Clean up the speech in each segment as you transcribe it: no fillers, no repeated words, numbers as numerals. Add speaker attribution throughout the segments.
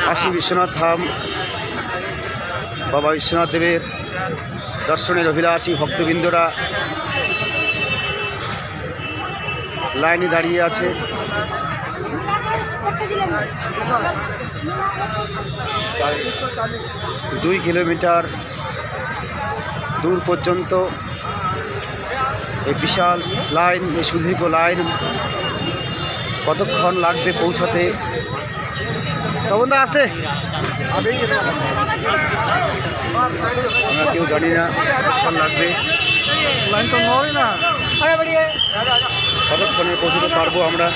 Speaker 1: কাশী বিশ্বনাথ ধাম বাবা বিশ্বনাথ দেবের দর্শনের অভিলাষী ভক্তবৃন্দরা লাইনে দাঁড়িয়ে আছে। দুই কিলোমিটার দূর পর্যন্ত এই বিশাল লাইন, এই সুদীর্ঘ লাইন কতক্ষণ লাগবে পৌঁছাতে? তখন তো আসতে আমরা কেউ জানি না কতক্ষণ লাগবে, কতক্ষণে পৌঁছতে পারবো আমরা।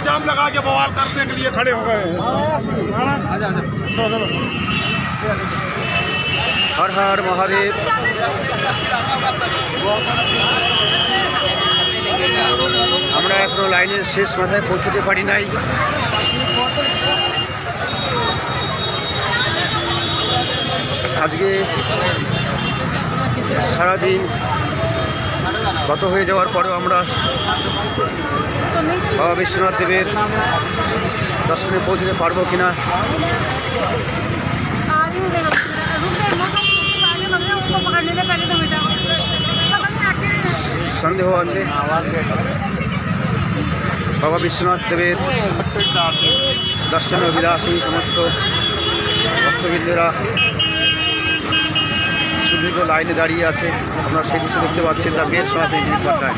Speaker 2: जाम लगा के बवाल करने के लिए खड़े हो गए हैं।
Speaker 1: हर हर महादेव। আমরা এখনো লাইনের শেষ মাথায় পৌঁছতে পারি নাই। আজকে সারাদিন গত হয়ে যাওয়ার পরেও আমরা বাবা বিশ্বনাথ দেবের দর্শনে পৌঁছতে পারবো কিনা সন্দেহ আছে। বাবা বিশ্বনাথ দেবের দর্শনে অভিলাষী সমস্ত ভক্তবৃন্দরা সুদীর্ঘ লাইনে দাঁড়িয়ে আছে। আপনারা সেই দৃশ্য দেখতে পাচ্ছেন, তার মেয়ের সনাতনী পাতায়।